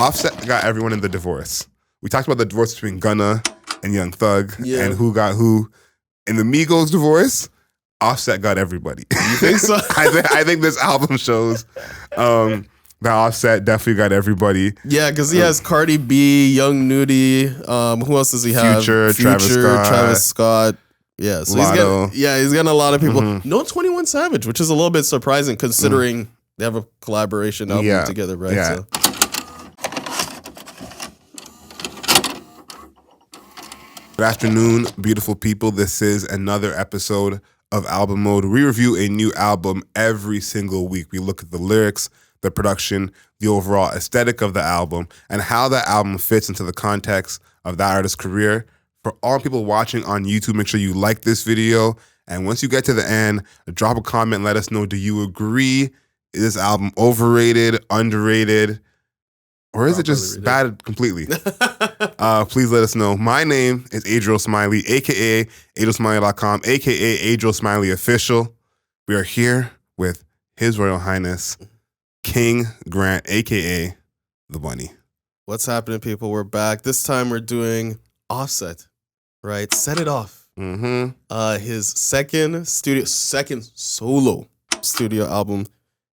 Offset got everyone in the divorce. We talked about the divorce between Gunna and Young Thug and who got who. In the Migos divorce, Offset got everybody. You think so? I think this album shows that Offset definitely got everybody. Yeah, because he has Cardi B, Young Nudie. Who else does he have? Future, Travis Scott. Yeah, so Lotto. he's getting a lot of people. No 21 Savage, which is a little bit surprising considering they have a collaboration album together, right? Yeah. So. Good afternoon, beautiful people. This is another episode of Album Mode. We review a new album every single week. We look at the lyrics, the production, the overall aesthetic of the album, and how that album fits into the context of that artist's career. For all people watching on YouTube, make sure you like this video. And once you get to the end, drop a comment. Let us know, do you agree? Is this album overrated, underrated, or is it just bad completely? Please let us know. My name is Adriel Smiley, a.k.a. AdrielSmiley.com, a.k.a. Adriel Smiley Official. We are here with His Royal Highness, King Grant, a.k.a. The Bunny. What's happening, people? We're back. This time we're doing Offset, right? Set It Off. His second solo studio album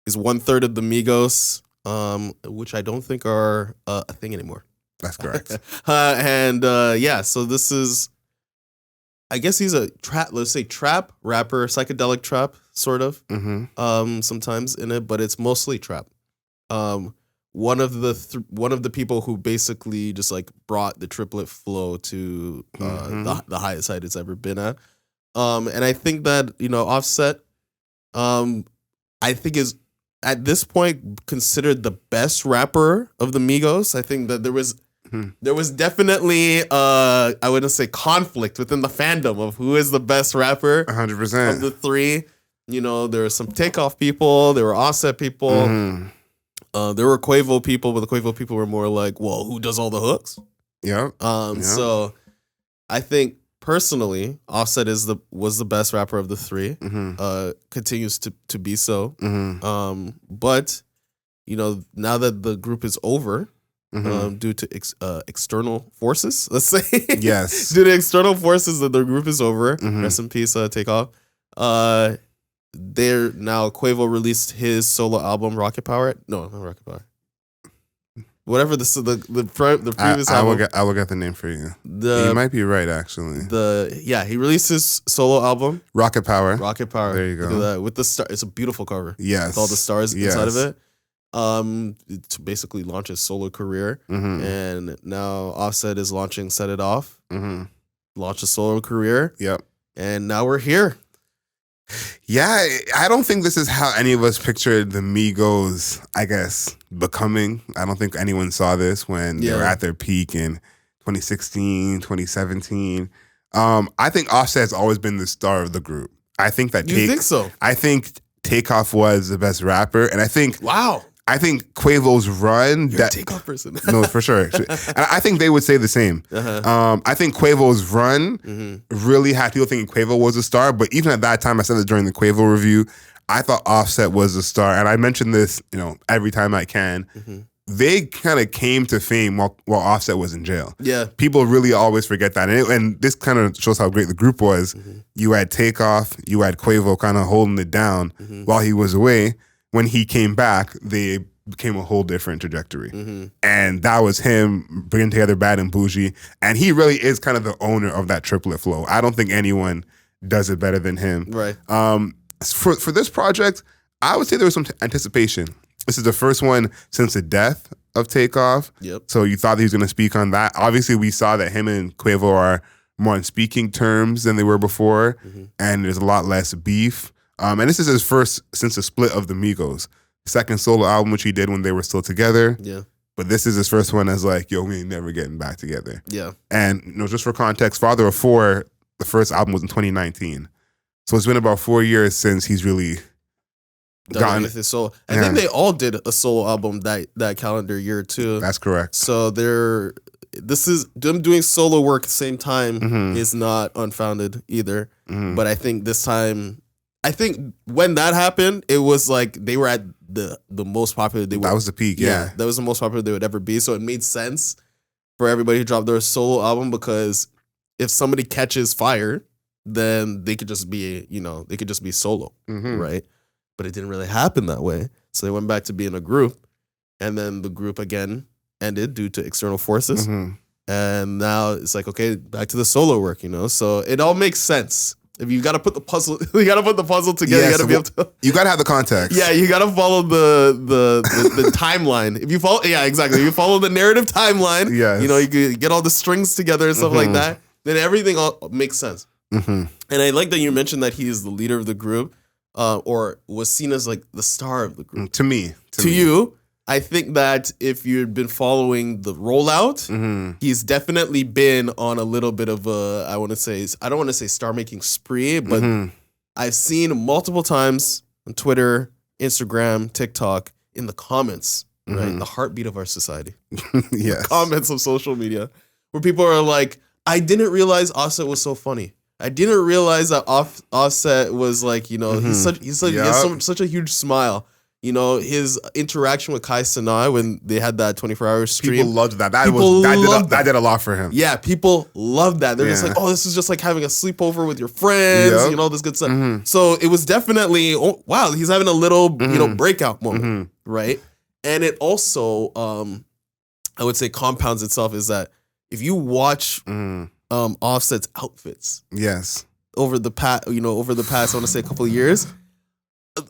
is 1/3 of the Migos, which I don't think are a thing anymore. That's correct. So this is, I guess he's a trap rapper, psychedelic trap, sort of. Sometimes in it, but it's mostly trap. One of the people who basically just like brought the triplet flow to the highest height it's ever been at. And I think that, Offset, I think is at this point considered the best rapper of the Migos. I think that there was definitely I wouldn't say conflict within the fandom of who is the best rapper. 100% of the three. There were some Takeoff people, there were Offset people, there were Quavo people, but the Quavo people were more like, well, who does all the hooks? Yeah. So I think personally, Offset was the best rapper of the three. Continues to be so. But now that the group is over, due to external forces, let's say, yes, due to external forces, that the group is over. Rest in peace, Takeoff. They're now Quavo released his solo album, Rocket Power. No, not Rocket Power. Whatever the previous album. I will get the name for you. You might be right, actually. He released his solo album, Rocket Power. Rocket Power. There you go. Look at that. With the star, it's a beautiful cover. Yes, with all the stars inside of it. To basically launch his solo career, and now Offset is launching Set It Off. Launch a solo career. Yep. And now we're here. Yeah, I don't think this is how any of us pictured the Migos, I guess, becoming. I don't think anyone saw this when they were at their peak in 2016, 2017. I think Offset's always been the star of the group. I think that You think so? I think Takeoff was the best rapper, and I think Quavo's run. You're a Takeoff person. No, for sure. And I think they would say the same. I think Quavo's run really had people thinking Quavo was a star, but even at that time, I said this during the Quavo review, I thought Offset was a star, and I mentioned this, every time I can. They kind of came to fame while Offset was in jail. Yeah, people really always forget that, and this kind of shows how great the group was. You had Takeoff, you had Quavo kind of holding it down while he was away. When he came back, they became a whole different trajectory. And that was him bringing together Bad and Bougie. And he really is kind of the owner of that triplet flow. I don't think anyone does it better than him. Right. For this project, I would say there was some anticipation. This is the first one since the death of Takeoff. Yep. So you thought he was going to speak on that. Obviously, we saw that him and Quavo are more on speaking terms than they were before. And there's a lot less beef. And this is his first since the split of the Migos. Second solo album, which he did when they were still together. Yeah. But this is his first one as like, yo, we ain't never getting back together. Yeah. And just for context, Father of Four, the first album was in 2019. So it's been about 4 years since he's really gotten his solo. I think they all did a solo album that calendar year too. That's correct. So this is them doing solo work at the same time is not unfounded either. But I think this time, when that happened, it was like they were at the most popular they would. That was the peak, yeah. That was the most popular they would ever be. So it made sense for everybody who dropped their solo album, because if somebody catches fire, then they could just be, solo, right? But it didn't really happen that way. So they went back to being a group, and then the group again ended due to external forces. And now it's like, okay, back to the solo work, So it all makes sense. If you gotta put the puzzle, together. You gotta be able to. You gotta have the context. Yeah, you gotta follow the timeline. If you follow, exactly. If you follow the narrative timeline, you get all the strings together and stuff like that. Then everything all makes sense. And I like that you mentioned that he is the leader of the group, or was seen as like the star of the group. To me, to you. I think that if you'd been following the rollout, he's definitely been on a little bit of a, I don't want to say star making spree, but I've seen multiple times on Twitter, Instagram, TikTok, in the comments, right? The heartbeat of our society. Yes. The comments of social media, where people are like, I didn't realize Offset was so funny. I didn't realize that Offset was like, he has such a huge smile. His interaction with Kai Cenat when they had that 24-hour stream. People loved that. That did a lot for him. Yeah, people loved that. They're just like, oh, this is just like having a sleepover with your friends, all this good stuff. So it was definitely, oh, wow, he's having a little, breakout moment, right? And it also, I would say, compounds itself is that if you watch Offset's outfits, yes, over the past, I want to say a couple of years,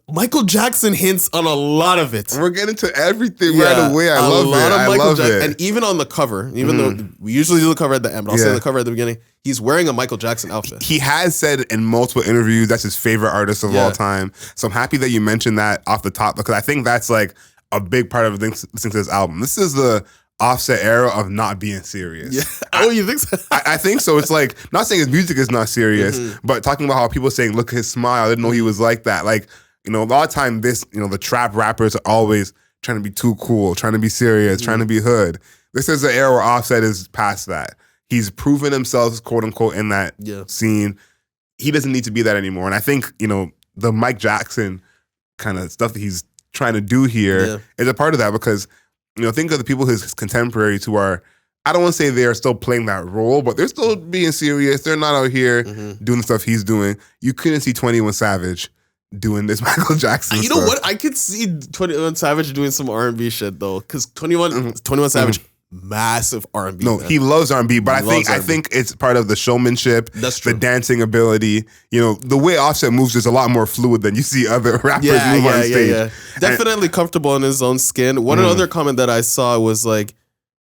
Michael Jackson hints on a lot of it. We're getting to everything right away. I love it. And even on the cover, even though we usually do the cover at the end, but I'll say the cover at the beginning, he's wearing a Michael Jackson outfit. He has said in multiple interviews that's his favorite artist of all time. So I'm happy that you mentioned that off the top, because I think that's like a big part of listening to this album. This is the Offset era of not being serious. Yeah. You think so? I think so. It's like, not saying his music is not serious, but talking about how people saying, look at his smile, I didn't know he was like that. Like, a lot of time the trap rappers are always trying to be too cool, trying to be serious, trying to be hood. This is the era where Offset is past that. He's proven himself, quote unquote, in that scene. He doesn't need to be that anymore. And I think, the Mike Jackson kind of stuff that he's trying to do here is a part of that, because, think of the people, his contemporaries who are, I don't want to say they are still playing that role, but they're still being serious. They're not out here doing the stuff he's doing. You couldn't see 21 Savage doing this Michael Jackson stuff. You know what? I could see 21 Savage doing some R&B shit though, because 21 Savage, massive R&B. No, he loves R&B, but I think it's part of the showmanship, that's true, the dancing ability. The way Offset moves is a lot more fluid than you see other rappers move on stage. Yeah. Definitely comfortable in his own skin. One other comment that I saw was like,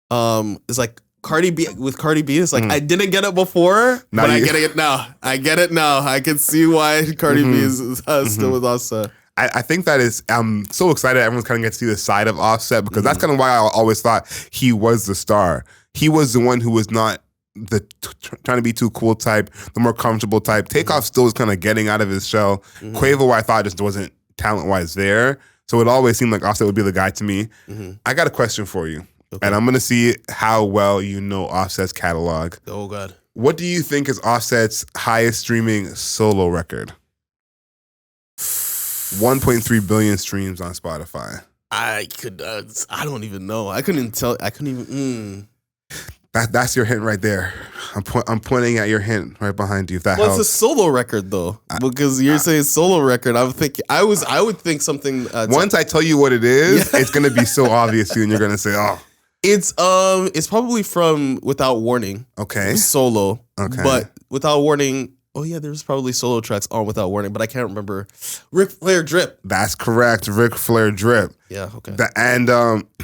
it's like, Cardi B, it's like, I didn't get it before, but I get it now. I get it now. I can see why Cardi B is still with Offset. I think that is, I'm so excited everyone's kind of get to see the side of Offset, because that's kind of why I always thought he was the star. He was the one who was not the trying to be too cool type, the more comfortable type. Takeoff still was kind of getting out of his shell. Quavo, I thought, just wasn't talent-wise there. So it always seemed like Offset would be the guy to me. I got a question for you. Okay. And I'm going to see how well you know Offset's catalog. Oh, God. What do you think is Offset's highest streaming solo record? 1.3 billion streams on Spotify. I don't even know. I couldn't even. That's your hint right there. I'm pointing at your hint right behind you. If that helps. It's a solo record though, because you're saying solo record. I'm thinking I would think something. Once I tell you what it is, it's gonna be so obvious to you, and you're gonna say, "Oh." It's probably from Without Warning. Okay. Solo. Okay. But Without Warning. Oh yeah, there's probably solo tracks on Without Warning, but I can't remember. Ric Flair Drip. That's correct. Ric Flair Drip. Yeah. Okay.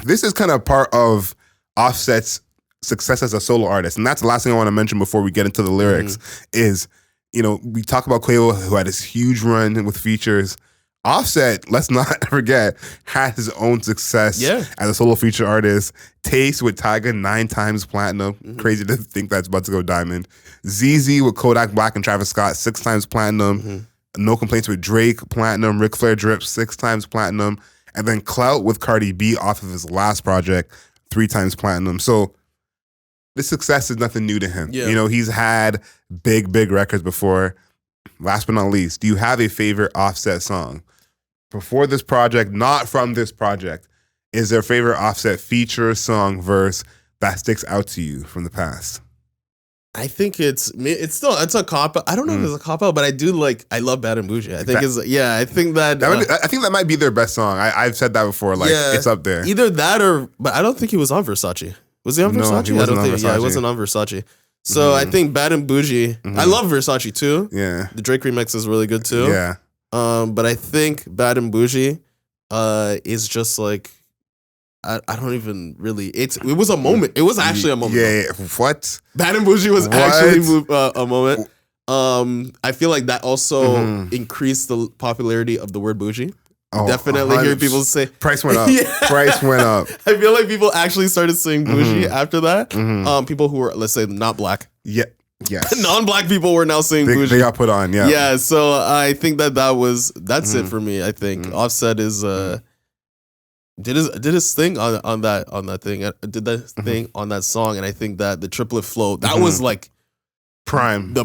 This is kind of part of Offset's success as a solo artist, and that's the last thing I want to mention before we get into the lyrics. Is we talk about Quavo, who had this huge run with features. Offset, let's not forget, had his own success as a solo feature artist. Taste with Tyga, 9 times platinum. Crazy to think that's about to go diamond. ZZ with Kodak Black and Travis Scott, 6 times platinum. No Complaints with Drake, platinum. Ric Flair Drip, 6 times platinum. And then Clout with Cardi B off of his last project, 3 times platinum. So this success is nothing new to him. Yeah. He's had big records before. Last but not least, do you have a favorite Offset song before this project, not from this project, is there a favorite Offset feature, song, verse that sticks out to you from the past? I think it's a cop out. I don't know if it's a cop out, but I love Bad and Bougie. I think I think that I think that might be their best song. I've said that before. Like it's up there. Either that but I don't think he was on Versace. Was he on Versace? No, I don't think. Yeah, he wasn't on Versace. So I think Bad and Bougie. I love Versace too. Yeah, the Drake remix is really good too. Yeah. But I think Bad and Bougie, is just like. I don't even really. It was a moment. It was actually a moment. Yeah. What? Bad and Bougie was actually a moment. I feel like that also increased the popularity of the word bougie. Oh, definitely hear people say price went up. Price went up. I feel like people actually started saying bougie after that. People who were, let's say, not black. Yeah. Yes. Non-black people were now saying bougie. They got put on. Yeah. Yeah. So I think that's it for me. I think Offset is did his thing on that thing. Did that thing on that song, and I think that the triplet flow that was like prime. The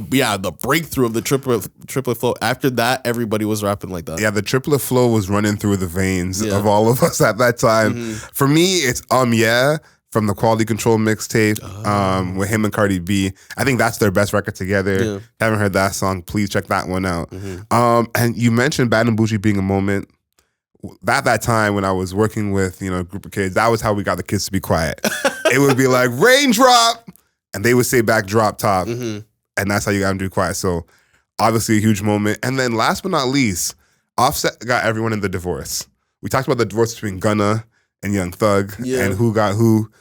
breakthrough of the triplet flow. After that, everybody was rapping like that. Yeah, the triplet flow was running through the veins of all of us at that time. For me, it's Yeah from the Quality Control mixtape with him and Cardi B. I think that's their best record together. Yeah. Haven't heard that song? Please check that one out. And you mentioned Bad and Bougie being a moment. At that time when I was working with a group of kids, that was how we got the kids to be quiet. It would be like raindrop, and they would say back drop top, and that's how you got them to be quiet. So obviously a huge moment. And then last but not least, Offset got everyone in the divorce. We talked about the divorce between Gunna and Young Thug, and who got who.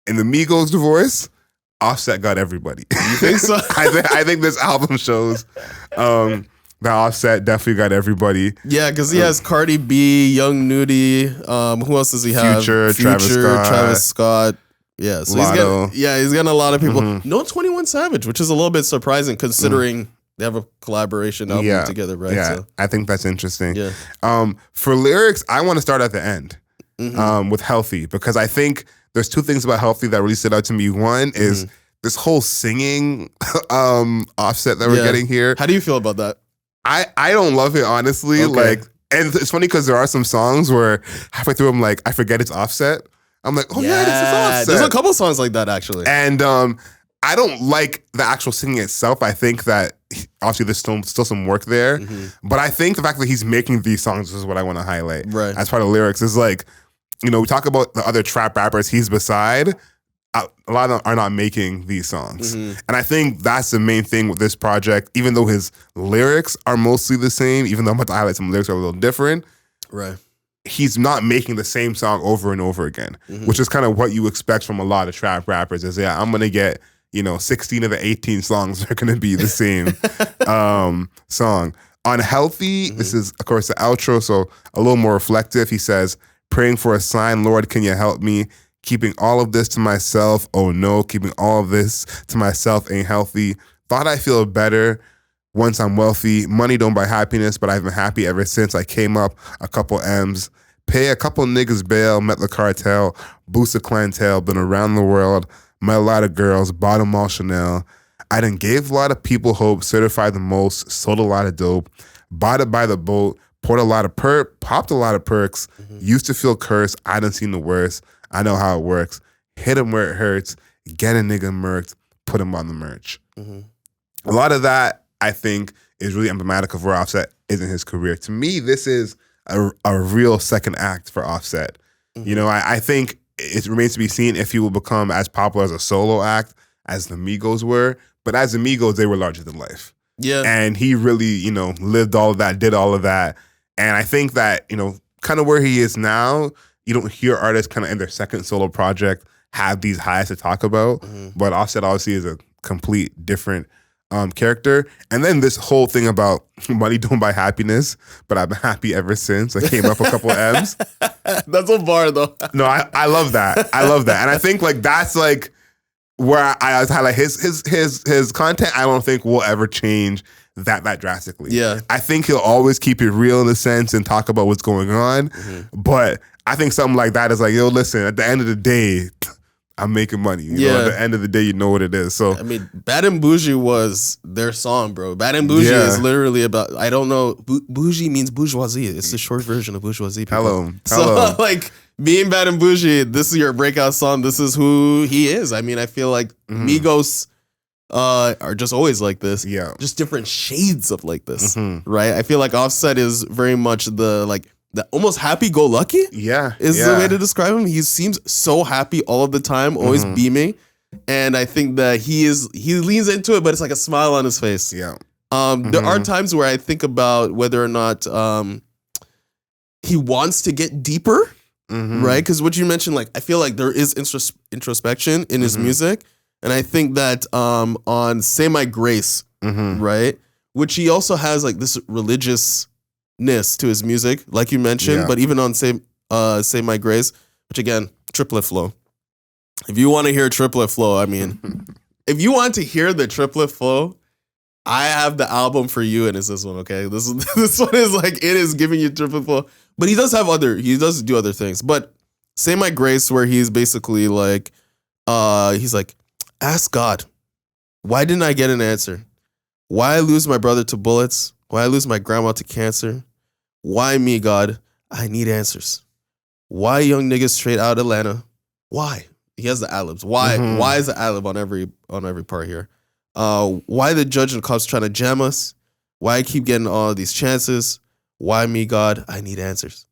In the Migos divorce, Offset got everybody. You think so? I think this album shows. The Offset definitely got everybody. Yeah, because he has Cardi B, Young Nudie. Who else does he have? Future, Travis Scott. Yeah, so he's getting a lot of people. No 21 Savage, which is a little bit surprising considering they have a collaboration album together, right? Yeah, so. I think that's interesting. Yeah. For lyrics, I want to start at the end with Healthy, because I think there's two things about Healthy that really stood out to me. One is this whole singing Offset that we're getting here. How do you feel about that? I don't love it, honestly. Okay. Like, and it's funny because there are some songs where halfway through I'm like, I forget it's Offset. I'm like, oh yeah, this is Offset. There's a couple songs like that actually. And I don't like the actual singing itself. I think that obviously there's still some work there. But I think the fact that he's making these songs is what I want to highlight. Right. As part of the lyrics is like, we talk about the other trap rappers he's beside. A lot of them are not making these songs. And I think that's the main thing with this project, even though his lyrics are mostly the same, even though I'm about to highlight some lyrics are a little different. Right. He's not making the same song over and over again, which is kind of what you expect from a lot of trap rappers is, I'm going to get, 16 of the 18 songs are going to be the same song. On Healthy, this is, of course, the outro, so a little more reflective. He says, praying for a sign, Lord, can you help me? Keeping all of this to myself, oh no, keeping all of this to myself ain't healthy. Thought I feel better once I'm wealthy. Money don't buy happiness, but I've been happy ever since I came up a couple M's. Pay a couple niggas bail, met the cartel, Busta clientele, been around the world, met a lot of girls, bought them all Chanel. I done gave a lot of people hope, certified the most, sold a lot of dope, bought it by the boat, poured a lot of popped a lot of perks, used to feel cursed, I done seen the worst. I know how it works. Hit him where it hurts. Get a nigga murked. Put him on the merch. A lot of that, I think, is really emblematic of where Offset is in his career. To me, this is a real second act for Offset. I think it remains to be seen if he will become as popular as a solo act as the Migos were. But as the Migos, they were larger than life. Yeah. And he really, lived all of that, did all of that. And I think that, kind of where he is now, you don't hear artists kind of in their second solo project have these highs to talk about. But Offset obviously is a complete different character. And then this whole thing about money don't buy happiness, but I've been happy ever since. I came up a couple M's. That's a bar though. No, I love that. I love that. And I think that's where I highlight his content. I don't think will ever change that drastically. Yeah. I think he'll always keep it real in a sense and talk about what's going on. But I think something like that is like, yo, listen, at the end of the day, I'm making money. You know, at the end of the day, you know what it is. So I mean, Bad and Bougie was their song, bro. Bad and Bougie is literally about, I don't know, bougie means bourgeoisie. It's the short version of bourgeoisie. People. Hello. So like being Bad and Bougie, this is your breakout song. This is who he is. I mean, I feel like Migos are just always like this. Yeah. Just different shades of like this, right? I feel like Offset is very much the almost happy-go-lucky. Yeah. Is the way to describe him. He seems so happy all of the time, always beaming. And I think that he leans into it, but it's like a smile on his face. Yeah. There are times where I think about whether or not he wants to get deeper, right? Because what you mentioned, like, I feel like there is introspection in his music. And I think that on Say My Grace, right? Which he also has like this religiousness to his music, like you mentioned. But even on Say My Grace, which again, triplet flow. If you want to hear triplet flow, I mean, if you want to hear the triplet flow, I have the album for you, and it's this one, okay? This one is like, it is giving you triplet flow. But he does do other things. But Say My Grace, where he's basically like, he's like, ask God, why didn't I get an answer? Why I lose my brother to bullets? Why I lose my grandma to cancer? Why me, God? I need answers. Why young niggas straight out Atlanta? Why? He has the ad-libs. Why? Why is the ad-lib on every part here? Why the judge and cops trying to jam us? Why I keep getting all these chances? Why me, God? I need answers.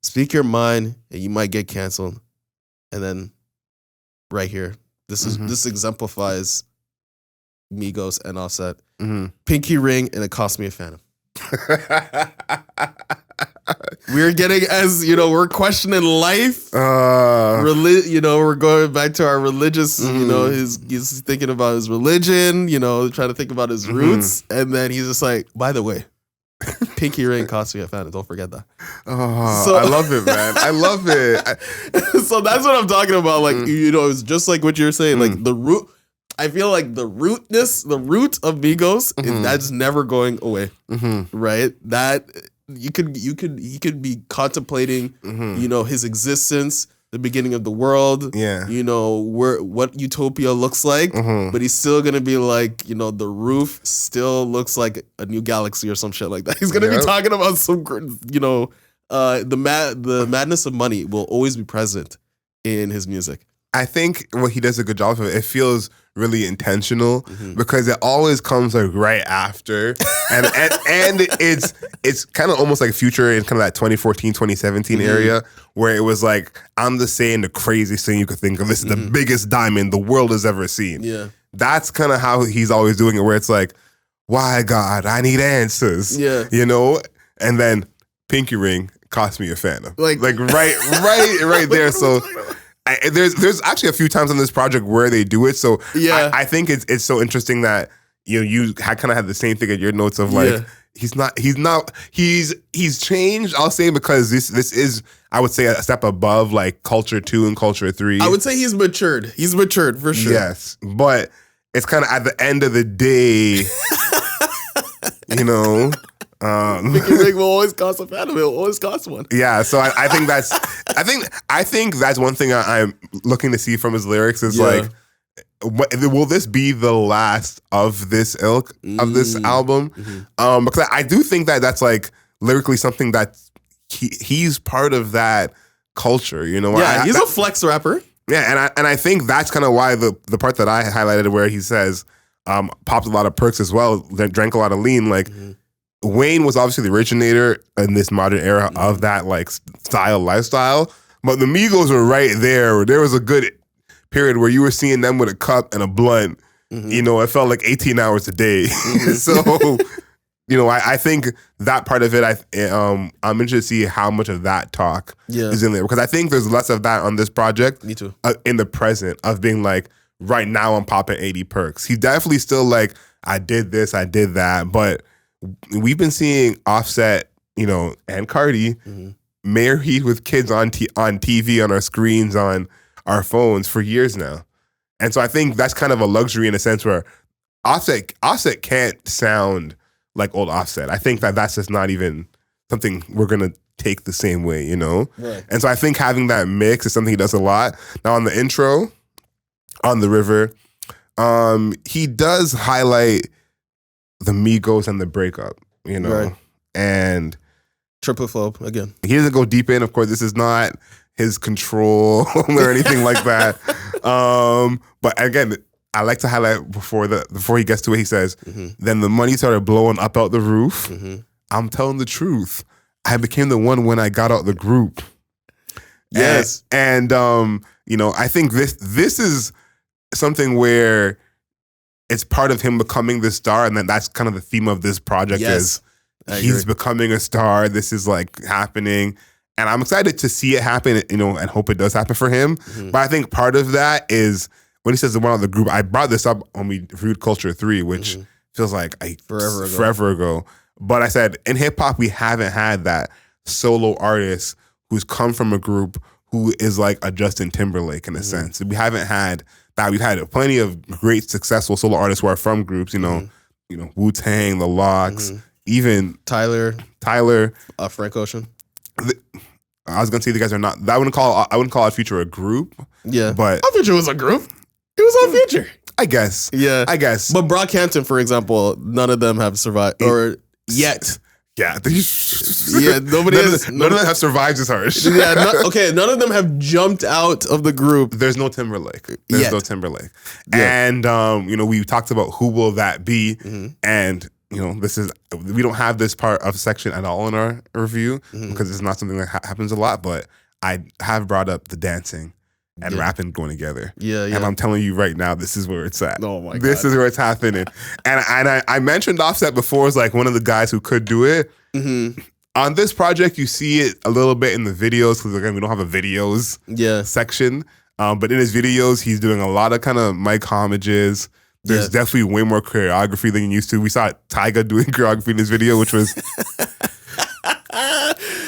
Speak your mind and you might get canceled. And then right here, this exemplifies Migos and Offset. Pinky ring and it cost me a phantom. We're getting, as you know, we're questioning life. We're going back to our religious, you know, he's thinking about his religion, you know, trying to think about his roots. And then he's just like, by the way, pinky ring cost me a phantom. Don't forget that. So, I love it, man. I love it. So that's what I'm talking about. Like, you know, it's just like what you're saying, like the root. I feel like the root of Migos, that's never going away, right? That he could be contemplating, you know, his existence, the beginning of the world, you know, what utopia looks like, but he's still gonna be like, you know, the roof still looks like a new galaxy or some shit like that. He's gonna be talking about some, you know, the madness of money will always be present in his music. I think what he does a good job of, it feels really intentional because it always comes like right after, and it's kind of almost like Future in kind of that 2014, 2017 area where it was like, I'm just saying the craziest thing you could think of. This is the biggest diamond the world has ever seen. Yeah, that's kind of how he's always doing it, where it's like, why God, I need answers. Yeah, you know, and then pinky ring cost me a phantom. Like right there. So. There's actually a few times on this project where they do it, so I think it's so interesting that you kind of had the same thing at your notes of like he's changed. I'll say because this is, I would say, a step above like Culture 2 and Culture 3. I would say he's matured. He's matured for sure. Yes, but it's kind of at the end of the day, you know. Pinky ring will always cost a phantom. It'll always cost one. Yeah, so I think that's I think that's one thing I'm looking to see from his lyrics is like, will this be the last of this ilk of this album? Because I do think that that's like lyrically something that he's part of that culture. You know, he's a flex rapper. Yeah, and I think that's kind of why the part that I highlighted where he says popped a lot of perks as well, drank a lot of lean, like. Wayne was obviously the originator in this modern era of that like lifestyle, but the Migos were right there. There was a good period where you were seeing them with a cup and a blunt. You know, it felt like 18 hours a day. So, you know, I think that part of it, I'm interested to see how much of that talk is in there, because I think there's less of that on this project. Me too. In the present of being like, right now I'm popping 80 perks. He's definitely still like, I did this, I did that, but we've been seeing Offset, you know, and Cardi married with kids on TV, on our screens, on our phones for years now. And so I think that's kind of a luxury in a sense where Offset can't sound like old Offset. I think that's just not even something we're going to take the same way, you know? Right. And so I think having that mix is something he does a lot. Now on the intro, on the river. He does highlight the Migos and the breakup, Right. and Triple flow again. he doesn't go deep in. Of course, this is not his control or anything like that. But again, I like to highlight before he gets to it. He says, "Then the money started blowing up out the roof. I'm telling the truth. I became the one when I got out the group." Yes, and I think this is something where it's part of him becoming the star, and then that's kind of the theme of this project. Yes, is he's becoming a star. This is like happening. And I'm excited to see it happen, and hope it does happen for him. But I think part of that is when he says the one on the group. I brought this up when we reviewed Culture 3, which feels like forever ago. But I said, in hip hop, we haven't had that solo artist who's come from a group who is like a Justin Timberlake in a sense. We haven't had that. We've had plenty of great, successful solo artists who are from groups, Wu-Tang, The Lox, even Tyler, Frank Ocean. I was gonna say the guys are not. I wouldn't call it Future a group. Yeah, but Future was a group. It was on Future. I guess. Yeah, I guess. But Brockhampton, for example, none of them have survived yet. Yeah, nobody none of them have survived this harsh. Yeah, none of them have jumped out of the group. There's no Timberlake. Yeah. And we talked about who will that be, and we don't have this part of section at all in our review because it's not something that happens a lot. But I have brought up the dancing and rapping going together. Yeah. And I'm telling you right now, this is where it's at. Oh my God. This is where it's happening. And I mentioned Offset before as like one of the guys who could do it. On this project, you see it a little bit in the videos because again, we don't have a videos section. But in his videos, he's doing a lot of kind of mic homages. There's definitely way more choreography than you used to. We saw Tyga doing choreography in this video, which was...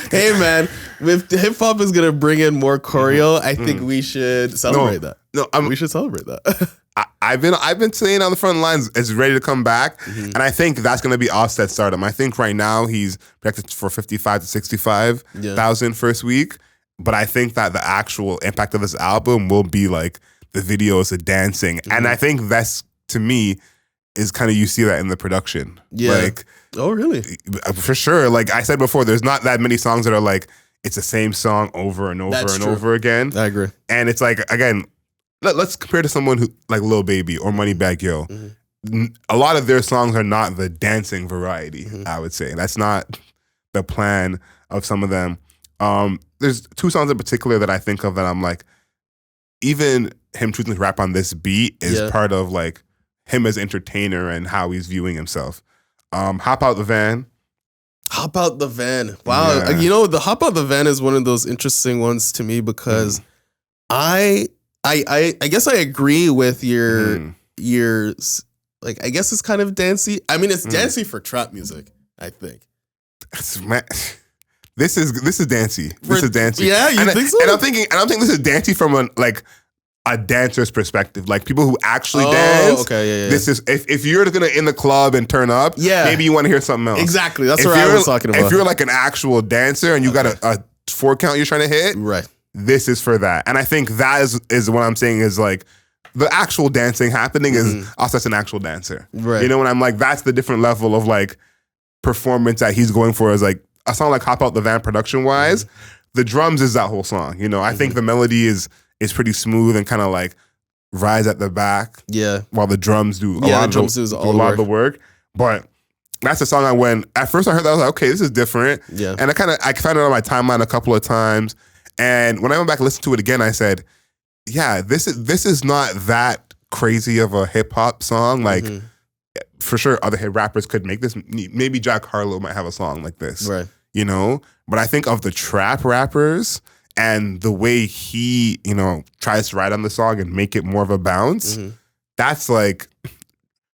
Hey, man, if hip hop is going to bring in more choreo, I think we should celebrate that. We should celebrate that. I've been saying on the front lines, it's ready to come back. And I think that's going to be Offset's stardom. I think right now he's projected for 55 to 65,000 first week. But I think that the actual impact of this album will be like the videos, the dancing. And I think that's, to me, is kind of, you see that in the production. Yeah. Like, oh, really? For sure. Like I said before, there's not that many songs that are like, it's the same song over and over over again. I agree. And it's like, again, let's compare to someone who like Lil Baby or Moneybagg Yo. A lot of their songs are not the dancing variety, I would say. That's not the plan of some of them. There's two songs in particular that I think of that I'm like, even him choosing to rap on this beat is part of like him as entertainer and how he's viewing himself. Hop Out the Van. Hop Out the Van. Wow. Yeah. The Hop Out the Van is one of those interesting ones to me because I guess I agree with your like, I guess it's kind of dancey. I mean, it's dancey for trap music, I think. This is dancey. This is dancey. Yeah, you think so? And I'm thinking this is dancey from a dancer's perspective, like people who actually dance. Okay, yeah. This is if you're gonna in the club and turn up, maybe you want to hear something else. Exactly, that's what I was talking about. If you're like an actual dancer and you got a 4 count you're trying to hit, right? This is for that, and I think that is what I'm saying is like the actual dancing happening is us as an actual dancer, right? When I'm like that's the different level of like performance that he's going for is like a song like Hop Out the Van production wise. The drums is that whole song, I think the melody is pretty smooth and kind of like rise at the back. Yeah. While the drums do a lot of the work. But that's the song at first I heard that, I was like, okay, this is different. Yeah. And I found it on my timeline a couple of times. And when I went back and listened to it again, I said, yeah, this is not that crazy of a hip hop song. Like for sure other hip rappers could make this. Maybe Jack Harlow might have a song like this. Right. But I think of the trap rappers and the way he, tries to write on the song and make it more of a bounce, that's like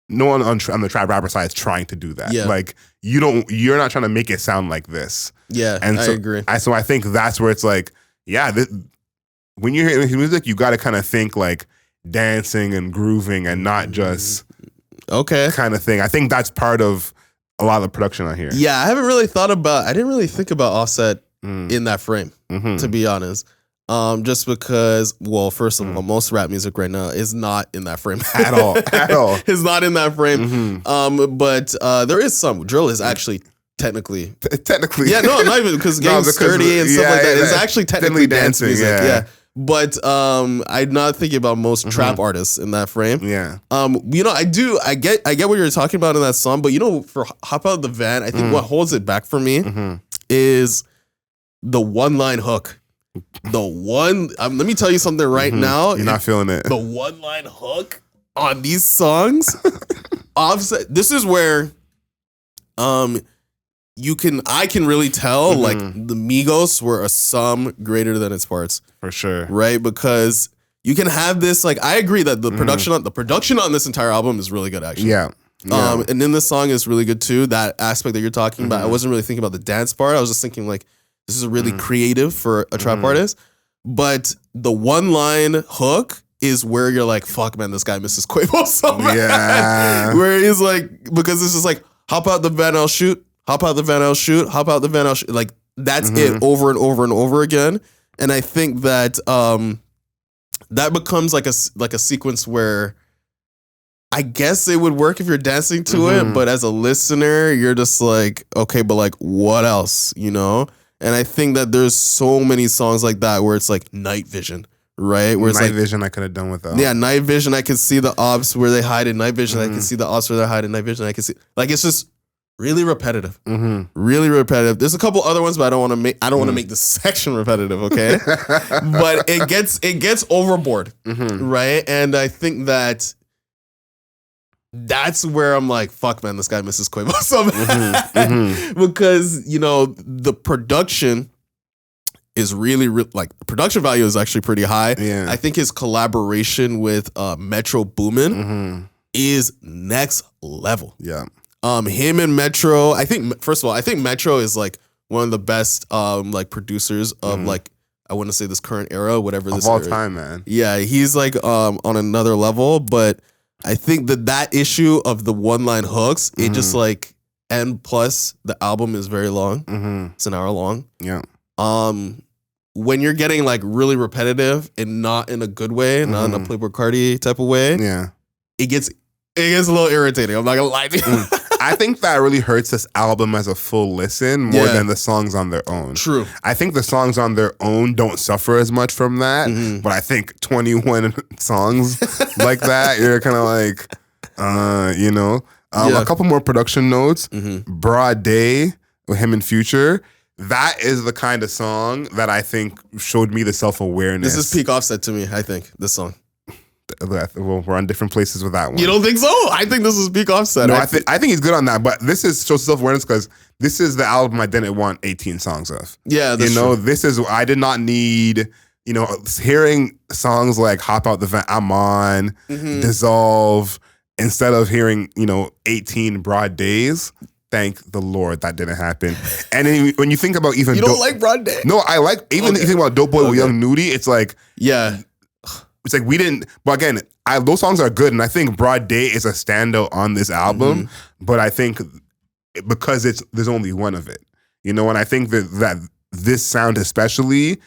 no one on the trap rapper side is trying to do that. Yeah. Like you're not trying to make it sound like this. Yeah, and so, I agree. So I think that's where it's like, yeah, when you're hearing his music, you got to kind of think like dancing and grooving and not just kind of thing. I think that's part of a lot of the production on here. Yeah, I didn't really think about Offset in that frame, to be honest. Just because, well, first of all, most rap music right now is not in that frame at all. It's not in that frame. But there is some. Drill is actually technically. Yeah, no, not even because getting sturdy and stuff like that. It's actually technically dance music. Yeah. But I'm not thinking about most trap artists in that frame. Yeah. I get what you're talking about in that song, but for Hop Out the Van, I think what holds it back for me is the one line hook. Let me tell you something right now. You're not feeling it. The one line hook on these songs, Offset. This is where, I can really tell like the Migos were a sum greater than its parts for sure, right? Because you can have this like I agree that the production on this entire album is really good actually. Yeah. And then this song is really good too. That aspect that you're talking about, I wasn't really thinking about the dance part. I was just thinking like. This is really creative for a trap artist. But the one line hook is where you're like, fuck, man, this guy misses Quavo so bad. Yeah. Where he's like, because it's just like, hop out the van, I'll shoot. Hop out the van, I'll shoot. Hop out the van, I'll shoot. Like, that's it over and over and over again. And I think that that becomes like a sequence where I guess it would work if you're dancing to it. But as a listener, you're just like, okay, but like, what else, you know? And I think that there's so many songs like that where it's like Night Vision, right? Where it's Night like, Vision I could have done without. Yeah, Night Vision, I can see the ops where they hide in Night Vision. I can see the ops where they hide in Night Vision. I can see, like, it's just really repetitive. Really repetitive. There's a couple other ones, but I don't want to make this section repetitive, okay? But it gets overboard, right? And I think that's where I'm like, fuck, man, this guy misses Quavo so bad. Because, the production is really, like, the production value is actually pretty high. Yeah. I think his collaboration with Metro Boomin is next level. Yeah. Him and Metro, I think Metro is, like, one of the best, like, producers of, like, I want to say this current era, whatever this of all era. time, man. Yeah, he's, like, on another level, but I think that issue of the one-line hooks, it just like, and plus the album is very long. It's an hour long. Yeah. When you're getting like really repetitive and not in a good way, not in a Playboy Cardi type of way, it gets a little irritating. I'm not gonna lie to you. I think that really hurts this album as a full listen more than the songs on their own. True. I think the songs on their own don't suffer as much from that, but I think 21 songs like that, you're kind of like, a couple more production notes. Broad Day with him and Future. That is the kind of song that I think showed me the self-awareness. This is peak Offset to me, I think, this song. Well, we're on different places with that one. You don't think so? I think this is peak Offset. No, I think he's good on that, but this is shows self-awareness because this is the album I didn't want 18 songs of. Yeah, that's true. This is, I did not need, hearing songs like Hop Out the Van, I'm On, Dissolve, instead of hearing, 18 Broad Days. Thank the Lord that didn't happen. And then when you think about even... You don't like Broad Day? No, I like... Even if you think about Dope Boy with Young Nudie, it's like... Yeah. It's like we didn't... But again, those songs are good, and I think Broad Day is a standout on this album, but I think because there's only one of it. And I think that this sound especially,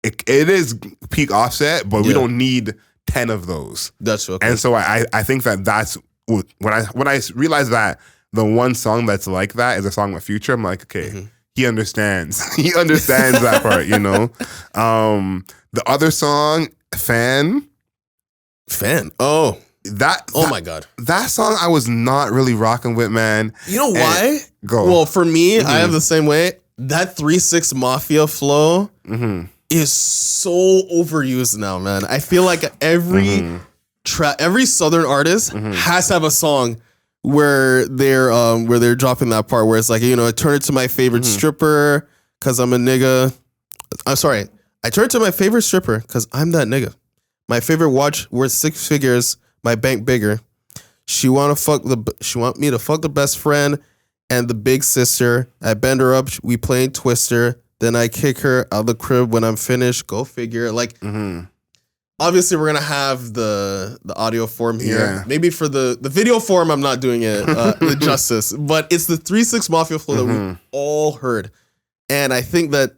it is peak Offset, but we don't need 10 of those. That's okay. And so I think that's... When I realized that the one song that's like that is a song with Future, I'm like, okay, he understands. He understands that part, The other song, Fan. Oh. My God. That song I was not really rocking with, man. You know why? Go. Well, for me, I have the same way. That 3-6 Mafia flow is so overused now, man. I feel like every Southern artist has to have a song where they're dropping that part where it's like, I turn it to my favorite stripper because I'm a nigga. I'm sorry. I turn to my favorite stripper because I'm that nigga. My favorite watch worth 6 figures. My bank bigger. She want me to fuck the best friend and the big sister. I bend her up. We playing Twister. Then I kick her out of the crib when I'm finished. Go figure. Like, obviously we're gonna have the audio form here. Yeah. Maybe for the video form, I'm not doing it the justice. But it's the 3-6 Mafia flow that we all heard, and I think that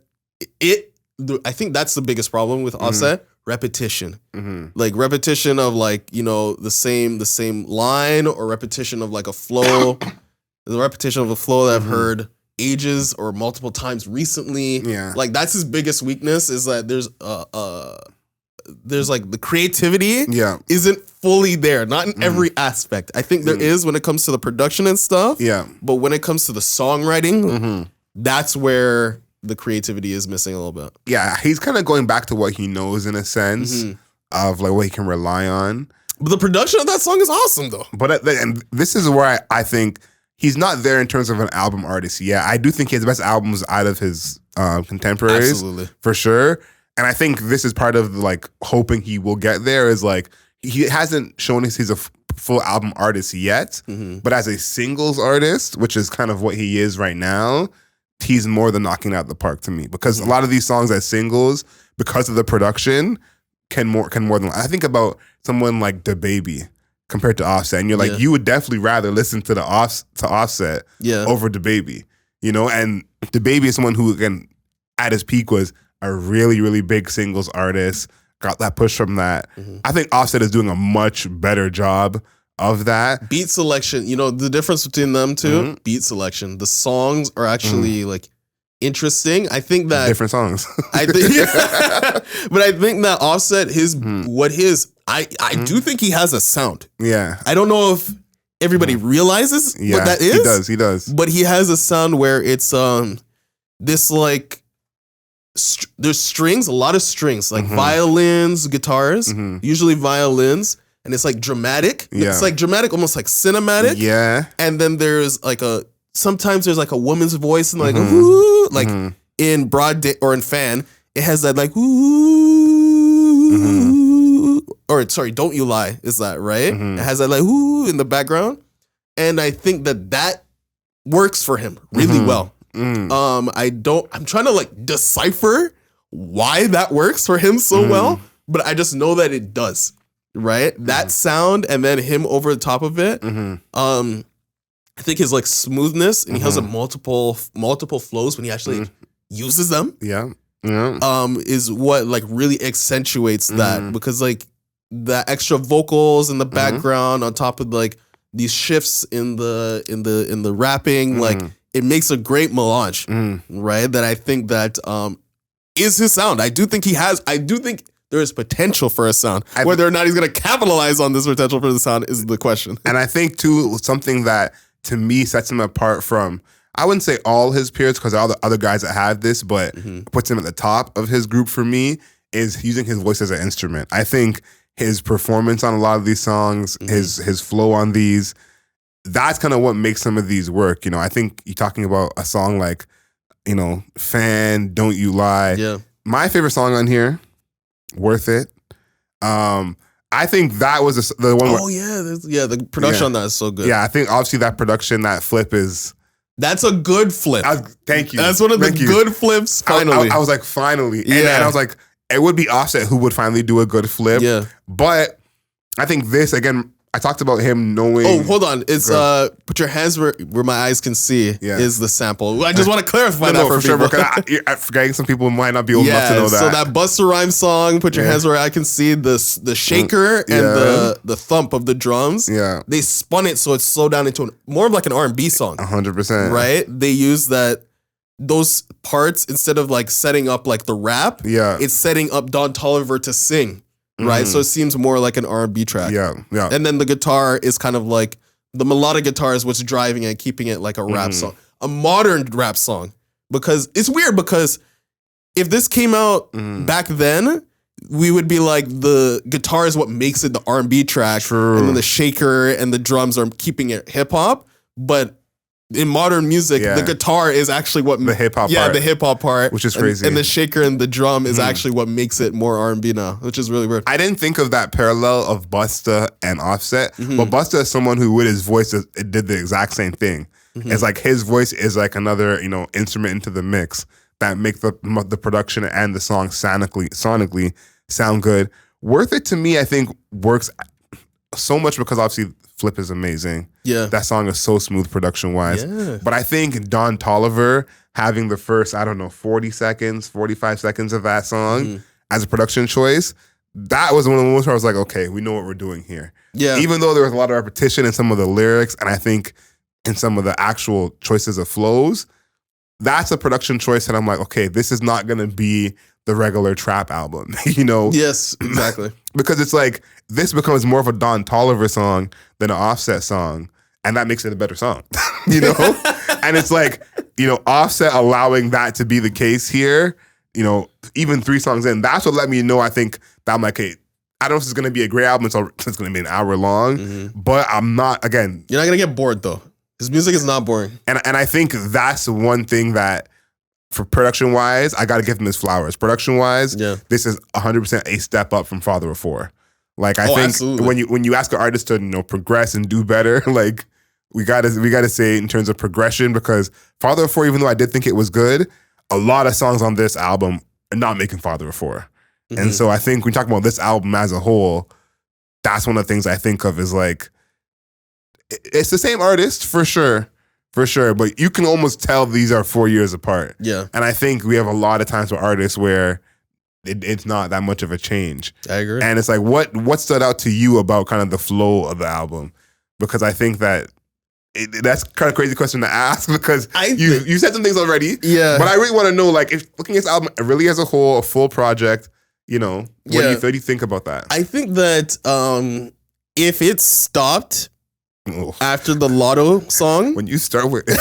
I think that's the biggest problem with Offset. Repetition. Like repetition of like, you know, the same line, or repetition of like a flow. The repetition of a flow that I've heard ages or multiple times recently. Yeah. Like that's his biggest weakness, is that there's like the creativity isn't fully there. Not in every aspect. I think there is when it comes to the production and stuff. Yeah. But when it comes to the songwriting, that's where the creativity is missing a little bit. Yeah, he's kind of going back to what he knows in a sense of like what he can rely on. But the production of that song is awesome though. But and this is where I think he's not there in terms of an album artist. Yeah, I do think he has the best albums out of his contemporaries. Absolutely. For sure. And I think this is part of like hoping he will get there, is like he hasn't shown us he's a full album artist yet, but as a singles artist, which is kind of what he is right now, he's more than knocking out the park to me, because a lot of these songs as singles, because of the production, can more than. I think about someone like DaBaby compared to Offset, and you're like, you would definitely rather listen to Offset over DaBaby, you know. And DaBaby is someone who, again, at his peak was a really, really big singles artist, got that push from that. I think Offset is doing a much better job of that. Beat selection, you know, the difference between them two, beat selection. The songs are actually like interesting. I think that different songs. I think but I think that Offset I do think he has a sound. Yeah. I don't know if everybody realizes what that is. He does. But he has a sound where it's this like there's strings, a lot of strings, like violins, guitars, usually violins, and it's like dramatic. Yeah. It's like dramatic, almost like cinematic. Yeah. And then there's like sometimes there's like a woman's voice and like ooh, like in Broad Day or in Fan, it has that like ooh, or sorry, Don't You Lie is that, right? It has that like ooh in the background. And I think that works for him really well. I'm trying to like decipher why that works for him so well, but I just know that it does, right? That sound and then him over the top of it. I think his like smoothness, and he has a multiple flows when he actually uses them. Is what like really accentuates that, because like the extra vocals in the background on top of like these shifts in the rapping, like it makes a great melange, right? That I think that is his sound. I do think there is potential for a sound. Whether or not he's going to capitalize on this potential for the sound is the question. And I think too, something that to me sets him apart from, I wouldn't say all his peers, because all the other guys that have this, but puts him at the top of his group for me, is using his voice as an instrument. I think his performance on a lot of these songs, his flow on these, that's kind of what makes some of these work. You know, I think you're talking about a song like, you know, Fan, Don't You Lie. Yeah. My favorite song on here, Worth It. I think that was the one. The production on that is so good. Yeah, I think obviously that production, that flip is. That's a good flip. Thank you. That's one of the good flips. Finally, I was like, finally, and I was like, it would be Offset who would finally do a good flip. Yeah, but I think this again. I talked about him knowing. Oh, hold on. It's Put Your Hands Where My Eyes Can See is the sample. I just want to clarify that for people. Sure, I'm forgetting some people might not be old enough to know that. So that Busta Rhymes song, Put Your Hands Where I Can See, the shaker and the thump of the drums. Yeah. They spun it so it's slowed down into more of like an R&B song. 100%. Right? They use those parts instead of like setting up like the rap. Yeah. It's setting up Don Toliver to sing. Right, so it seems more like an R&B track. Yeah. And then the guitar is kind of like the melodic guitar is what's driving it, keeping it like a rap song, a modern rap song. Because it's weird, because if this came out back then, we would be like the guitar is what makes it the R&B track, and then the shaker and the drums are keeping it hip hop. But in modern music, the guitar is actually what the hip hop part. Yeah, the hip hop part, which is crazy. And the shaker and the drum is actually what makes it more R&B now, which is really weird. I didn't think of that parallel of Busta and Offset, but Busta is someone who, with his voice, it did the exact same thing. It's like his voice is like another, you know, instrument into the mix that make the production and the song sonically sound good. Worth It to me, I think, works so much because obviously Flip is amazing. Yeah. That song is so smooth production wise. Yeah. But I think Don Toliver having the first, 40 seconds, 45 seconds of that song as a production choice, that was one of the moments where I was like, okay, we know what we're doing here. Yeah. Even though there was a lot of repetition in some of the lyrics, and I think in some of the actual choices of flows, that's a production choice that I'm like, okay, this is not going to be the regular trap album, Yes, exactly. Because it's like, this becomes more of a Don Toliver song than an Offset song, and that makes it a better song, And it's like, Offset allowing that to be the case here, even 3 songs in, that's what let me know, I think, that I'm like, hey, I don't know if it's going to be a great album, it's going to be an hour long, but I'm not, again. You're not going to get bored, though. His music is not boring. And I think that's one thing that, for production-wise, I got to give him his flowers. Production-wise, this is 100% a step up from Father of Four. Like, I think absolutely. when you ask an artist to, progress and do better, like, we gotta say in terms of progression, because Father of Four, even though I did think it was good, a lot of songs on this album are not making Father of Four. And so I think when we talk about this album as a whole, that's one of the things I think of is like, it's the same artist for sure, but you can almost tell these are 4 years apart. Yeah. And I think we have a lot of times with artists where it's not that much of a change. I agree. And it's like, what stood out to you about kind of the flow of the album? Because I think that that's kind of a crazy question to ask, because you said some things already. Yeah. But I really want to know, like, if looking at this album really as a whole, a full project, what do you think about that? I think that if it stopped after the Lotto song. When you start with if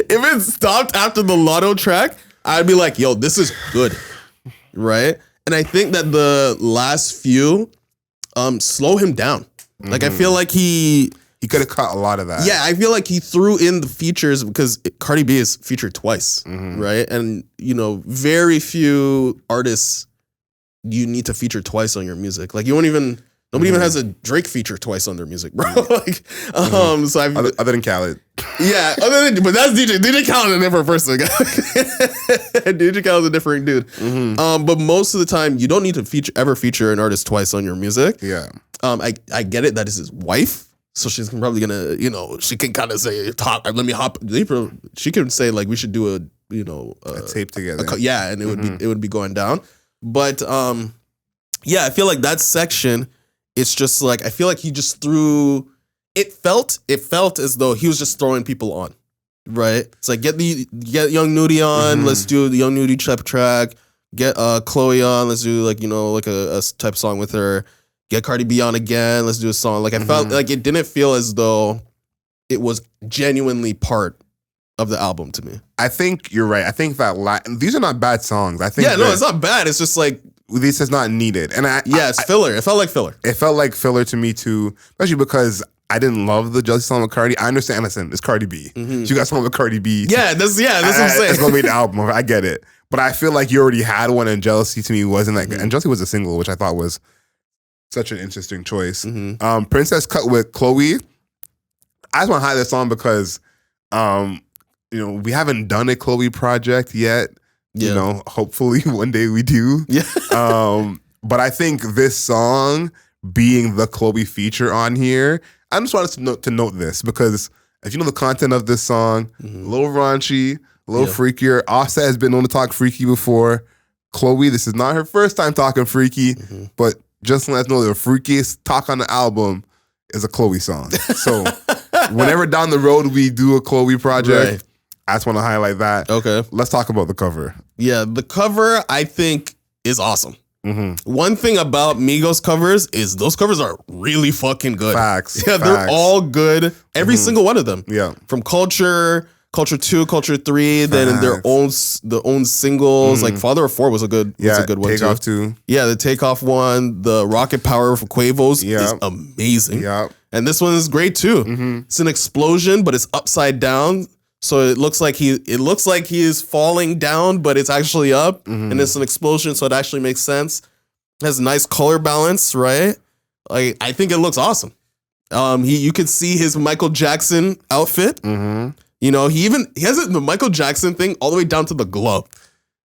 it stopped after the Lotto track, I'd be like, yo, this is good. Right? And I think that the last few slow him down. Like, I feel like he could have cut a lot of that. Yeah, I feel like he threw in the features because Cardi B is featured twice, right? And, very few artists you need to feature twice on your music. Like, nobody even has a Drake feature twice on their music, bro. Like, so other than Khaled. Yeah, but that's DJ. DJ Khaled is a different person. DJ Khaled is a different dude. But most of the time, you don't need to ever feature an artist twice on your music. Yeah. I get it. That is his wife. So she's probably gonna, she can kind of say, let me hop. She can say, like, we should do a tape together. And it would be going down. But I feel like that section, it's just like, I feel like he just threw. It felt as though he was just throwing people on, right? It's like, get Young Nudie on. Let's do the Young Nudie type track. Get Chloe on. Let's do like a type song with her. Get Cardi B on again. Let's do a song. Like, I felt like it didn't feel as though it was genuinely part of the album to me. I think you're right. I think that these are not bad songs. I think it's not bad. It's just like, this is not needed. And it's filler. It felt like filler. It felt like filler to me too, especially because I didn't love the Jealousy song with Cardi. I understand. Listen, it's Cardi B. You got something with Cardi B. Yeah, that's what I'm saying. It's gonna be the album. I get it, but I feel like you already had one, and Jealousy to me wasn't like. And Jealousy was a single, which I thought was such an interesting choice. Princess cut with Chloe. I just want to highlight this song because, we haven't done a Chloe project yet. Yeah. Hopefully one day we do. Yeah. But I think this song being the Chloe feature on here, I just wanted to note this because if you know the content of this song, a little raunchy, a little freakier. Offset has been known to talk freaky before. Chloe, this is not her first time talking freaky, but just to let us know the freakiest talk on the album is a Chloe song. So whenever down the road we do a Chloe project, I just want to highlight that. Okay. Let's talk about the cover. Yeah, the cover I think is awesome. One thing about Migos covers is those covers are really fucking good. Facts. Yeah, they're all good. Every single one of them. Yeah. From Culture 2, Culture 3, then in their own singles. Like Father of Four was a good one Takeoff too. too. Yeah, the Takeoff one, the Rocket Power for Quavos is amazing. Yeah. And this one is great too. It's an explosion, but it's upside down. So it looks like he is falling down, but it's actually up, and it's an explosion, so it actually makes sense. It has nice color balance, right? Like, I think it looks awesome. You could see his Michael Jackson outfit. He has the Michael Jackson thing all the way down to the glove,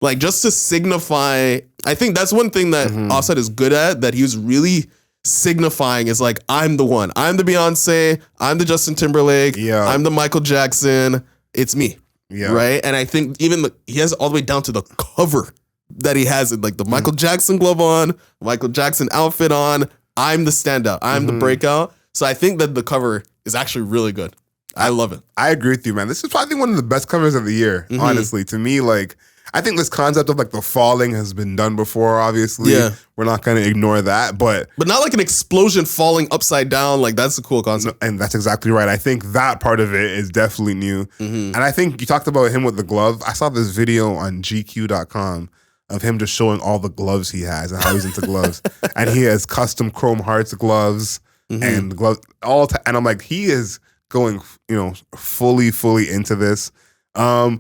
like just to signify. I think that's one thing that Offset is good at. That he was really signifying is like, I'm the one. I'm the Beyonce. I'm the Justin Timberlake. Yeah. I'm the Michael Jackson. It's me. Yeah. Right. And I think even he has all the way down to the cover that he has it, like the Michael Jackson glove on, Michael Jackson outfit on. I'm the standout. I'm the breakout. So I think that the cover is actually really good. I love it. I agree with you, man. This is probably one of the best covers of the year, honestly. To me, like, I think this concept of like the falling has been done before, obviously. Yeah. We're not going to ignore that, but not like an explosion falling upside down. Like, that's a cool concept. and that's exactly right. I think that part of it is definitely new. And I think you talked about him with the glove. I saw this video on GQ.com of him just showing all the gloves he has and how he's into gloves. And he has custom Chrome Hearts gloves and gloves and I'm like, he is going, fully into this. I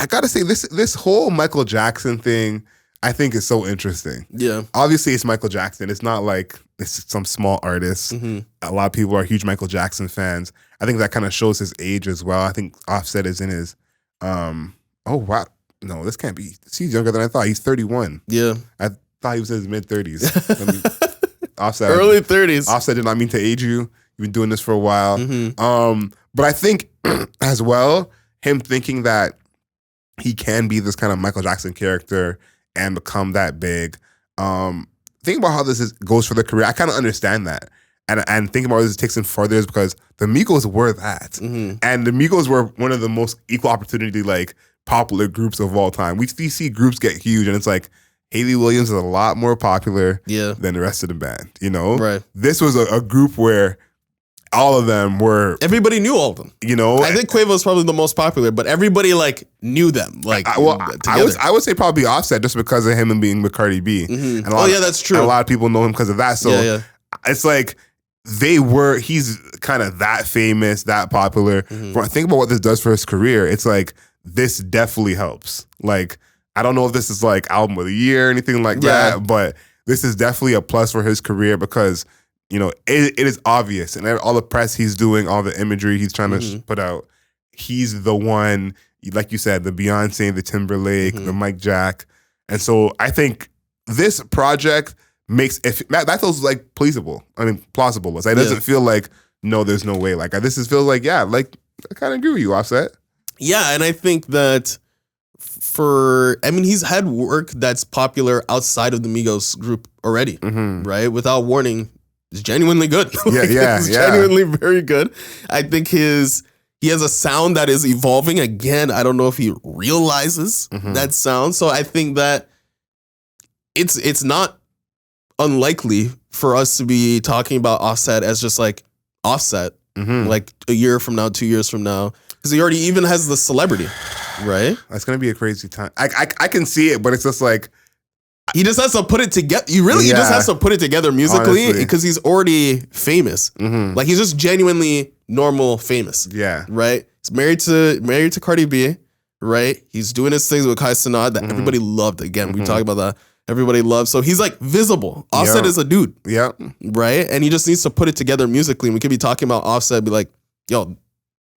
gotta say, this whole Michael Jackson thing, I think is so interesting. Yeah. Obviously, it's Michael Jackson. It's not like it's some small artist. A lot of people are huge Michael Jackson fans. I think that kind of shows his age as well. I think Offset is in his, oh, wow. No, this can't be. He's younger than I thought. He's 31. Yeah. I thought he was in his mid-30s. Offset. Early 30s. Offset did not mean to age you. You've been doing this for a while. But I think as well, him thinking that he can be this kind of Michael Jackson character and become that big. Think about how this goes for the career. I kind of understand that. And thinking about how this takes him further is because the Migos were that. And the Migos were one of the most equal opportunity, like, popular groups of all time. We see groups get huge, and it's like, Hayley Williams is a lot more popular than the rest of the band, Right. This was a group where all of them were... Everybody knew all of them. I think Quavo was probably the most popular, but everybody, like, knew them. Like, I would say probably Offset just because of him and being with Cardi B. And that's true. A lot of people know him because of that. So it's like, he's kind of that famous, that popular. When I think about what this does for his career, it's like, this definitely helps. Like, I don't know if this is like album of the year or anything like that, but this is definitely a plus for his career because, it is obvious. And all the press he's doing, all the imagery he's trying to put out, he's the one, like you said, the Beyonce, the Timberlake, the Mike Jack. And so I think this project makes, that feels like plausible. It doesn't feel like, no, there's no way. Like, feels like, I kind of agree with you, Offset. Yeah, and I think that he's had work that's popular outside of the Migos group already, right? Without Warning, it's genuinely good. It's genuinely very good. I think he has a sound that is evolving. Again, I don't know if he realizes that sound. So I think that it's not unlikely for us to be talking about Offset as just like Offset, like a year from now, 2 years from now. Because he already even has the celebrity, right? That's going to be a crazy time. I can see it, but it's just like... He just has to put it together. He just has to put it together musically because he's already famous. Like, he's just genuinely normal famous. Yeah. Right? He's married to Cardi B, right? He's doing his things with Kai Cenat that everybody loved. Again, we talk about that. Everybody loves. So he's like visible. Offset is a dude. Yeah. Right? And he just needs to put it together musically. And we could be talking about Offset, be like, yo,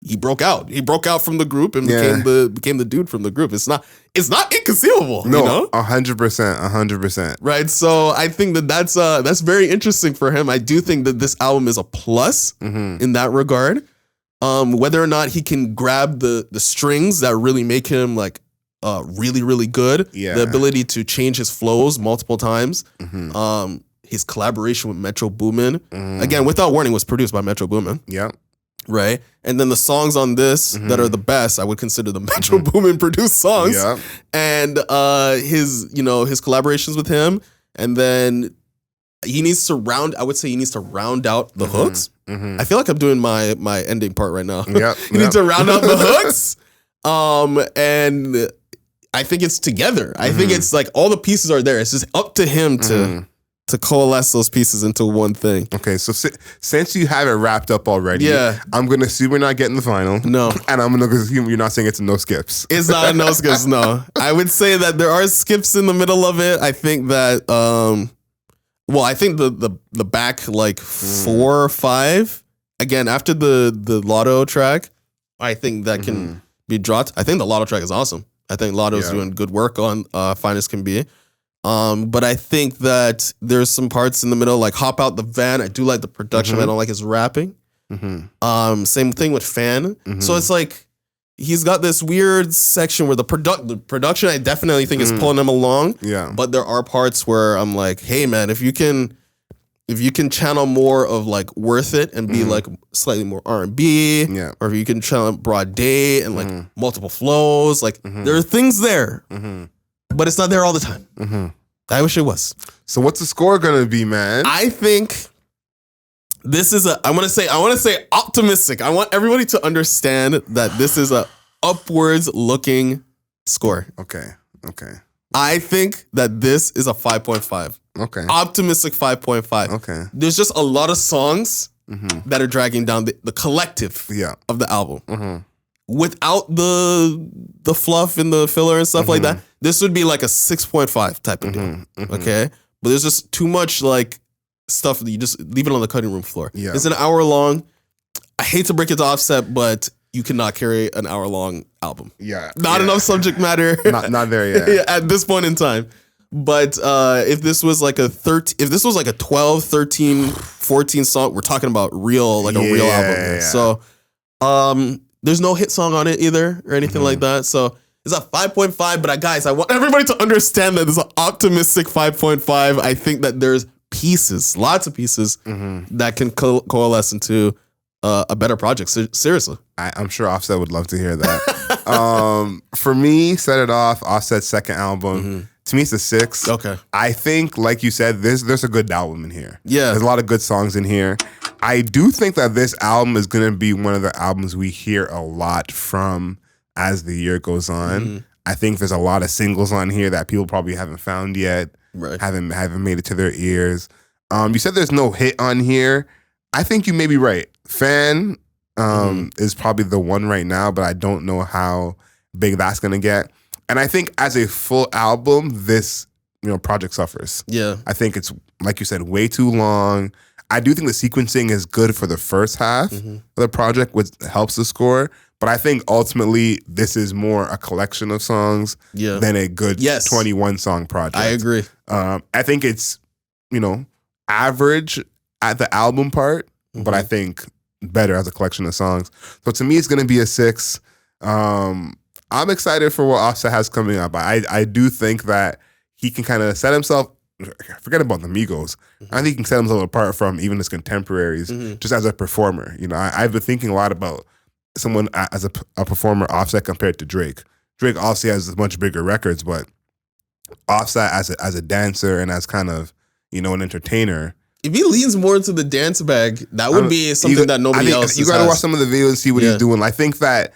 he broke out. He broke out from the group and became the dude from the group. It's not inconceivable. No, 100%. Right. So I think that's very interesting for him. I do think that this album is a plus in that regard. Whether or not he can grab the strings that really make him like really, really good. Yeah. The ability to change his flows multiple times. His collaboration with Metro Boomin. Again, Without Warning was produced by Metro Boomin. Yeah. Right. And then the songs on this that are the best, I would consider the Metro Boomin produced songs. Yeah. And his collaborations with him. And then he needs to round out the hooks. I feel like I'm doing my ending part right now. Yeah. You need to round out the hooks. And I think it's together. I think it's like all the pieces are there. It's just up to him to coalesce those pieces into one thing. Okay, so since you have it wrapped up already, I'm going to assume we're not getting the final. No. And I'm going to assume you're not saying it's no skips. It's not no skips, no. I would say that there are skips in the middle of it. I think that, I think the back like 4 or 5, again, after the Lotto track, I think that can be dropped. I think the Lotto track is awesome. I think Lotto's doing good work on Fine As Can Be. But I think that there's some parts in the middle, like Hop Out the Van. I do like the production. I don't like his rapping. Same thing with Fan. So it's like he's got this weird section where the production I definitely think is pulling him along. Yeah. But there are parts where I'm like, hey man, if you can channel more of like Worth It and be like slightly more R&B, or if you can channel Broad Day and like multiple flows, like there are things there, but it's not there all the time. I wish it was. So what's the score gonna be, man? I think this is I want to say optimistic. I want everybody to understand that this is a upwards looking score. Okay. I think that this is a 5.5. Okay. Optimistic 5.5. Okay. There's just a lot of songs that are dragging down the collective of the album. Without the fluff and the filler and stuff like that, this would be like a 6.5 type of deal. Okay? But there's just too much like stuff that you just leave it on the cutting room floor. Yeah. It's an hour long. I hate to break it to Offset, but you cannot carry an hour long album. Yeah. Not enough subject matter. Not there yet. At this point in time. But if this was like a 12, 13, 14 song, we're talking about a real album here. Yeah. So there's no hit song on it either or anything like that. So it's a 5.5, but guys, I want everybody to understand that this is an optimistic 5.5. I think that there's pieces, lots of pieces that can coalesce into a better project. Seriously. I'm sure Offset would love to hear that. For me, Set It Off, Offset's second album. To me, it's a 6. Okay. I think, like you said, there's a good album in here. Yeah. There's a lot of good songs in here. I do think that this album is going to be one of the albums we hear a lot from as the year goes on. I think there's a lot of singles on here that people probably haven't found yet. Right. Haven't made it to their ears. You said there's no hit on here. I think you may be right. Fan is probably the one right now, but I don't know how big that's going to get. And I think as a full album, this project suffers. Yeah. I think it's, like you said, way too long. I do think the sequencing is good for the first half of the project, which helps the score. But I think ultimately this is more a collection of songs than a good 21-song project. I agree. I think it's, average at the album part, but I think better as a collection of songs. So to me, it's going to be a 6. I'm excited for what Offset has coming up. I do think that he can kind of set himself, forget about the Migos, I think he can set himself apart from even his contemporaries just as a performer. I've been thinking a lot about someone as a performer, Offset, compared to Drake. Drake obviously has much bigger records, but Offset as a dancer and as kind of, an entertainer. If he leans more into the dance bag, that would be something that nobody else You got to watch some of the videos and see what he's doing. I think that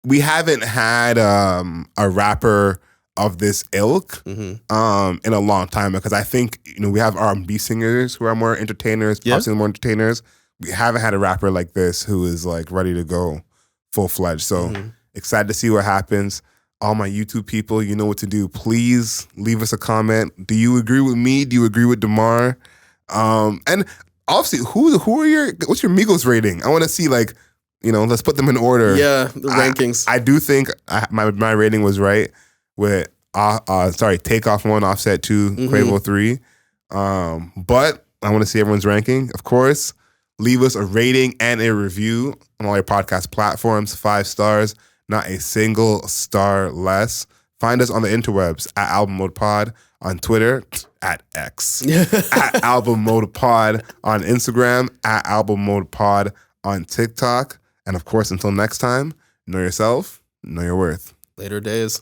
we haven't had a rapper of this ilk in a long time, because I think we have R&B singers who are more entertainers, pop singers more entertainers. We haven't had a rapper like this who is like ready to go full fledged. So excited to see what happens. All my YouTube people, you know what to do. Please leave us a comment. Do you agree with me? Do you agree with Demar? And obviously, what's your Migos rating? I want to see let's put them in order. Yeah, the rankings. I do think my rating was right with Takeoff 1, Offset 2, Quavo 3. But I want to see everyone's ranking. Of course, leave us a rating and a review on all your podcast platforms. 5 stars, not a single star less. Find us on the interwebs at Album Mode Pod, on Twitter at X, at Album Mode Pod, on Instagram at Album Mode Pod, on TikTok. And of course, until next time, know yourself, know your worth. Later days.